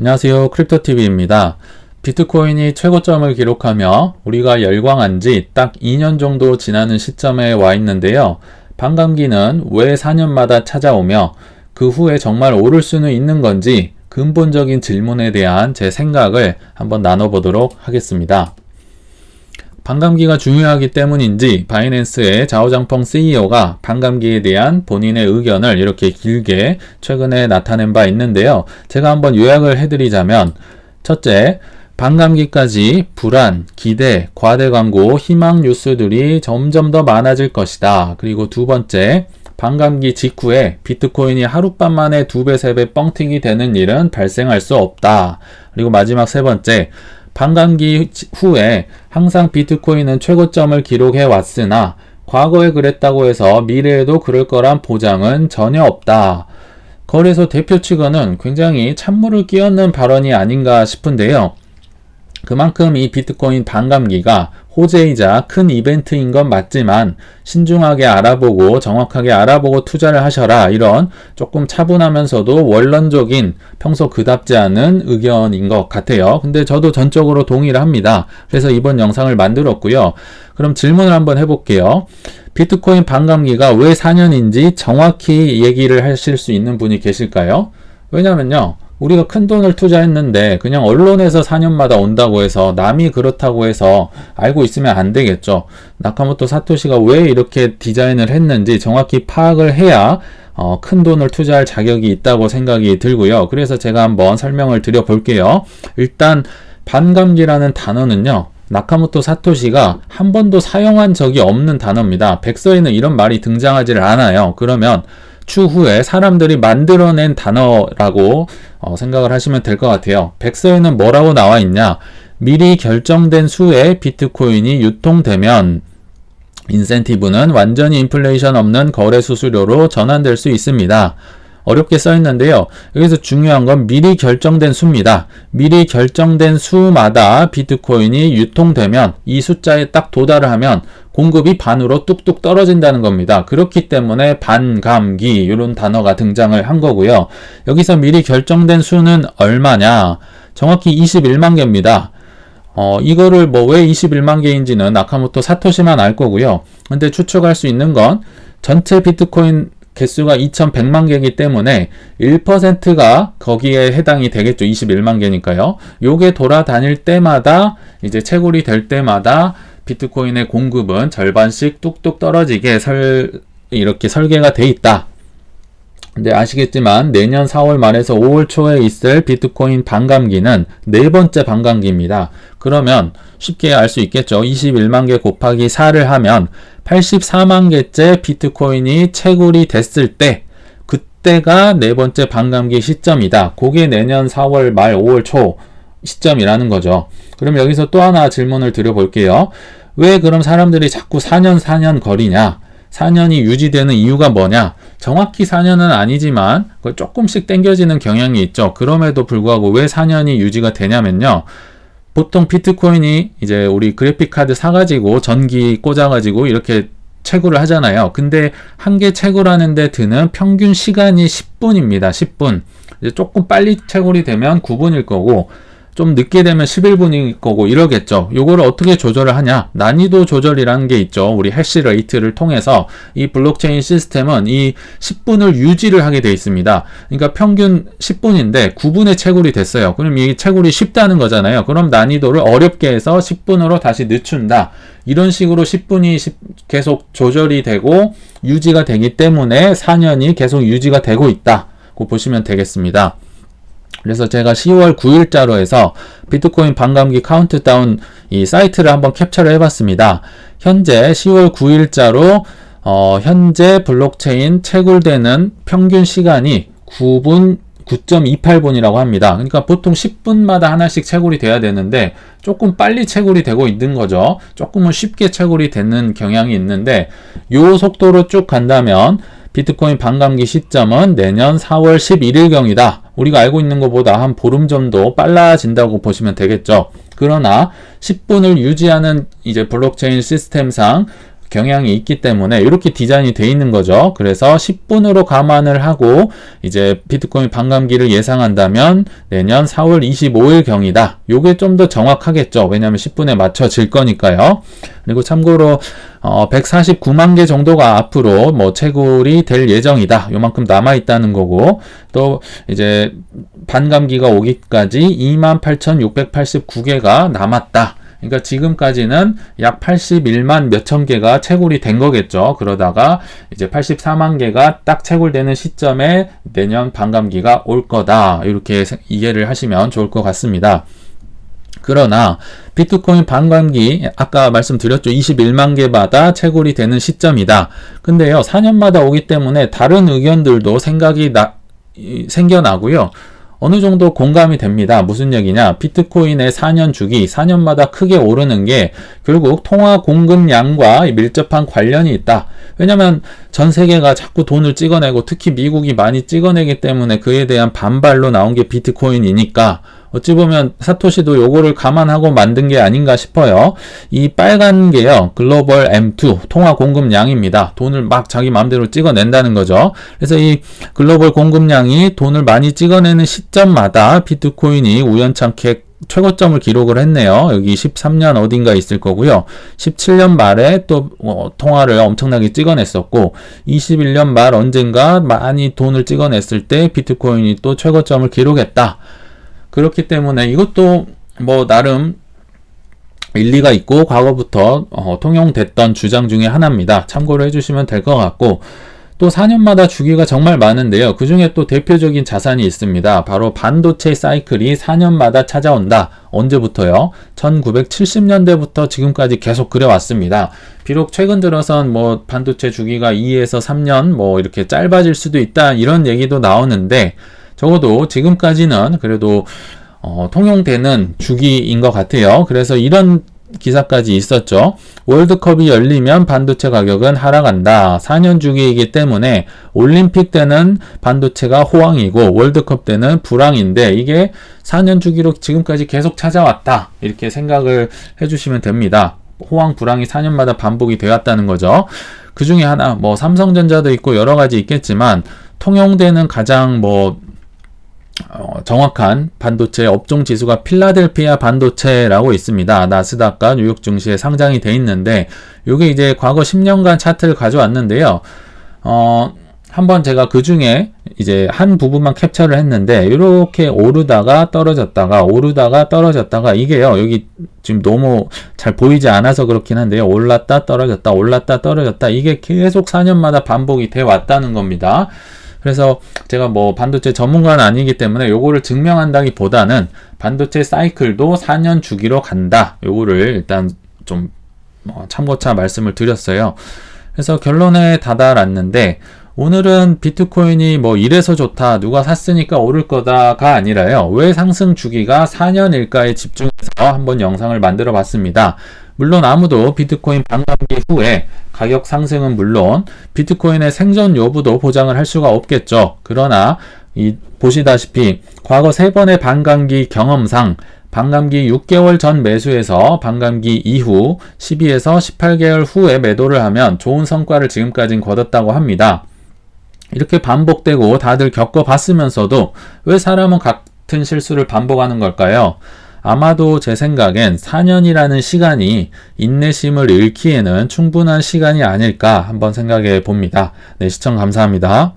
안녕하세요. 크립토TV입니다. 비트코인이 최고점을 기록하며 우리가 열광한 지 딱 2년 정도 지나는 시점에 와 있는데요. 반감기는 왜 4년마다 찾아오며 그 후에 정말 오를 수는 있는 건지 근본적인 질문에 대한 제 생각을 한번 나눠보도록 하겠습니다. 반감기가 중요하기 때문인지 바이낸스의 자오장펑 CEO가 반감기에 대한 본인의 의견을 이렇게 길게 최근에 나타낸 바 있는데요. 제가 한번 요약을 해드리자면, 첫째, 반감기까지 불안, 기대, 과대 광고, 희망 뉴스들이 점점 더 많아질 것이다. 그리고 두 번째, 반감기 직후에 비트코인이 하룻밤 만에 2배, 3배 뻥튀기 되는 일은 발생할 수 없다. 그리고 마지막 세 번째, 반감기 후에 항상 비트코인은 최고점을 기록해 왔으나 과거에 그랬다고 해서 미래에도 그럴 거란 보장은 전혀 없다. 거래소 대표 측은은 굉장히 찬물을 끼얹는 발언이 아닌가 싶은데요. 그만큼 이 비트코인 반감기가 호재이자 큰 이벤트인 건 맞지만 신중하게 알아보고 정확하게 알아보고 투자를 하셔라, 이런 조금 차분하면서도 원론적인 평소 그답지 않은 의견인 것 같아요. 근데 저도 전적으로 동의를 합니다. 그래서 이번 영상을 만들었고요. 그럼 질문을 한번 해볼게요. 비트코인 반감기가 왜 4년인지 정확히 얘기를 하실 수 있는 분이 계실까요? 왜냐면요, 우리가 큰 돈을 투자했는데 그냥 언론에서 4년마다 온다고 해서 남이 그렇다고 해서 알고 있으면 안 되겠죠. 나카모토 사토시가 왜 이렇게 디자인을 했는지 정확히 파악을 해야 큰 돈을 투자할 자격이 있다고 생각이 들고요. 그래서 제가 한번 설명을 드려 볼게요. 일단 반감기라는 단어는요, 나카모토 사토시가 한 번도 사용한 적이 없는 단어입니다. 백서에는 이런 말이 등장하지를 않아요. 그러면 추후에 사람들이 만들어낸 단어라고 생각을 하시면 될 것 같아요. 백서에는 뭐라고 나와 있냐? 미리 결정된 수의 비트코인이 유통되면 인센티브는 완전히 인플레이션 없는 거래 수수료로 전환될 수 있습니다. 어렵게 써 있는데요. 여기서 중요한 건 미리 결정된 수입니다. 미리 결정된 수마다 비트코인이 유통되면 이 숫자에 딱 도달을 하면 공급이 반으로 뚝뚝 떨어진다는 겁니다. 그렇기 때문에 반감기, 이런 단어가 등장을 한 거고요. 여기서 미리 결정된 수는 얼마냐? 정확히 21만 개입니다. 이거를 왜 21만 개인지는 나카모토 사토시만 알 거고요. 근데 추측할 수 있는 건 전체 비트코인 개수가 2100만 개이기 때문에 1%가 거기에 해당이 되겠죠. 21만 개니까요. 요게 돌아다닐 때마다, 이제 채굴이 될 때마다 비트코인의 공급은 절반씩 뚝뚝 떨어지게 이렇게 설계가 돼 있다. 근데 아시겠지만 내년 4월 말에서 5월 초에 있을 비트코인 반감기는 네 번째 반감기입니다. 그러면 쉽게 알 수 있겠죠. 21만 개 곱하기 4를 하면 84만 개째 비트코인이 채굴이 됐을 때, 그때가 네 번째 반감기 시점이다. 그게 내년 4월 말 5월 초 시점이라는 거죠. 그럼 여기서 또 하나 질문을 드려볼게요. 왜 그럼 사람들이 자꾸 4년 거리냐? 4년이 유지되는 이유가 뭐냐? 정확히 4년은 아니지만 조금씩 땡겨지는 경향이 있죠. 그럼에도 불구하고 왜 4년이 유지가 되냐면요, 보통 비트코인이 이제 우리 그래픽카드 사가지고 전기 꽂아가지고 이렇게 채굴을 하잖아요. 근데 한 개 채굴하는데 드는 평균 시간이 10분입니다. 10분. 이제 조금 빨리 채굴이 되면 9분일 거고, 좀 늦게 되면 11분일 거고 이러겠죠. 요거를 어떻게 조절을 하냐? 난이도 조절이라는 게 있죠. 우리 해시레이트를 통해서 이 블록체인 시스템은 이 10분을 유지를 하게 되어 있습니다. 그러니까 평균 10분인데 9분에 채굴이 됐어요. 그럼 이 채굴이 쉽다는 거잖아요. 그럼 난이도를 어렵게 해서 10분으로 다시 늦춘다. 이런 식으로 10분이 계속 조절이 되고 유지가 되기 때문에 4년이 계속 유지가 되고 있다고 보시면 되겠습니다. 그래서 제가 10월 9일자로 해서 비트코인 반감기 카운트다운 이 사이트를 한번 캡처를 해봤습니다. 현재 10월 9일자로 현재 블록체인 채굴되는 평균 시간이 9.28분이라고 합니다. 그러니까 보통 10분마다 하나씩 채굴이 돼야 되는데 조금 빨리 채굴이 되고 있는 거죠. 조금은 쉽게 채굴이 되는 경향이 있는데, 요 속도로 쭉 간다면 비트코인 반감기 시점은 내년 4월 11일경이다. 우리가 알고 있는 것보다 한 보름 정도 빨라진다고 보시면 되겠죠. 그러나 10분을 유지하는 이제 블록체인 시스템상 경향이 있기 때문에 이렇게 디자인이 돼 있는 거죠. 그래서 10분으로 감안을 하고 이제 비트코인 반감기를 예상한다면 내년 4월 25일 경이다. 요게 좀 더 정확하겠죠. 왜냐하면 10분에 맞춰질 거니까요. 그리고 참고로 149만 개 정도가 앞으로 뭐 채굴이 될 예정이다. 요만큼 남아 있다는 거고, 또 이제 반감기가 오기까지 28,689개가 남았다. 그러니까 지금까지는 약 81만 몇천 개가 채굴이 된 거겠죠. 그러다가 이제 84만 개가 딱 채굴되는 시점에 내년 반감기가 올 거다. 이렇게 이해를 하시면 좋을 것 같습니다. 그러나 비트코인 반감기 아까 말씀드렸죠. 21만 개마다 채굴이 되는 시점이다. 근데요, 4년마다 오기 때문에 다른 의견들도 생각이 생겨나고요. 어느 정도 공감이 됩니다. 무슨 얘기냐? 비트코인의 4년 주기, 4년마다 크게 오르는 게 결국 통화 공급량과 밀접한 관련이 있다. 왜냐면 전 세계가 자꾸 돈을 찍어내고 특히 미국이 많이 찍어내기 때문에 그에 대한 반발로 나온 게 비트코인이니까 어찌 보면 사토시도 요거를 감안하고 만든 게 아닌가 싶어요. 이 빨간 게요, 글로벌 M2 통화 공급량입니다. 돈을 막 자기 마음대로 찍어낸다는 거죠. 그래서 이 글로벌 공급량이 돈을 많이 찍어내는 시점마다 비트코인이 우연찮게 최고점을 기록을 했네요. 여기 13년 어딘가 있을 거고요. 17년 말에 또 통화를 엄청나게 찍어냈었고, 21년 말 언젠가 많이 돈을 찍어냈을 때 비트코인이 또 최고점을 기록했다. 그렇기 때문에 이것도 뭐 나름 일리가 있고 과거부터 통용됐던 주장 중에 하나입니다. 참고를 해주시면 될 것 같고, 또 4년마다 주기가 정말 많은데요. 그 중에 또 대표적인 자산이 있습니다. 바로 반도체 사이클이 4년마다 찾아온다. 언제부터요? 1970년대부터 지금까지 계속 그래왔습니다. 비록 최근 들어선 뭐 반도체 주기가 2에서 3년 뭐 이렇게 짧아질 수도 있다, 이런 얘기도 나오는데, 적어도 지금까지는 그래도 통용되는 주기인 것 같아요. 그래서 이런 기사까지 있었죠. 월드컵이 열리면 반도체 가격은 하락한다. 4년 주기이기 때문에 올림픽 때는 반도체가 호황이고 월드컵 때는 불황인데, 이게 4년 주기로 지금까지 계속 찾아왔다. 이렇게 생각을 해주시면 됩니다. 호황 불황이 4년마다 반복이 되었다는 거죠. 그 중에 하나, 뭐 삼성전자도 있고 여러 가지 있겠지만 통용되는 가장 정확한 반도체 업종 지수가 필라델피아 반도체라고 있습니다. 나스닥과 뉴욕 증시에 상장이 돼 있는데, 이게 이제 과거 10년간 차트를 가져왔는데요. 한번 제가 그 중에 이제 한 부분만 캡처를 했는데, 이렇게 오르다가 떨어졌다가 오르다가 떨어졌다가, 이게요, 여기 지금 너무 잘 보이지 않아서 그렇긴 한데요, 올랐다 떨어졌다 올랐다 떨어졌다, 이게 계속 4년마다 반복이 돼 왔다는 겁니다. 그래서 제가 뭐 반도체 전문가는 아니기 때문에 요거를 증명한다기보다는 반도체 사이클도 4년 주기로 간다. 요거를 일단 좀 참고차 말씀을 드렸어요. 그래서 결론에 다다랐는데, 오늘은 비트코인이 뭐 이래서 좋다, 누가 샀으니까 오를 거다가 아니라요, 왜 상승 주기가 4년일까에 집중해서 한번 영상을 만들어 봤습니다. 물론 아무도 비트코인 반감기 후에 가격 상승은 물론 비트코인의 생존 여부도 보장을 할 수가 없겠죠. 그러나 보시다시피 과거 3번의 반감기 경험상 반감기 6개월 전 매수해서 반감기 이후 12에서 18개월 후에 매도를 하면 좋은 성과를 지금까지는 거뒀다고 합니다. 이렇게 반복되고 다들 겪어봤으면서도 왜 사람은 같은 실수를 반복하는 걸까요? 아마도 제 생각엔 4년이라는 시간이 인내심을 잃기에는 충분한 시간이 아닐까 한번 생각해 봅니다. 네, 시청 감사합니다.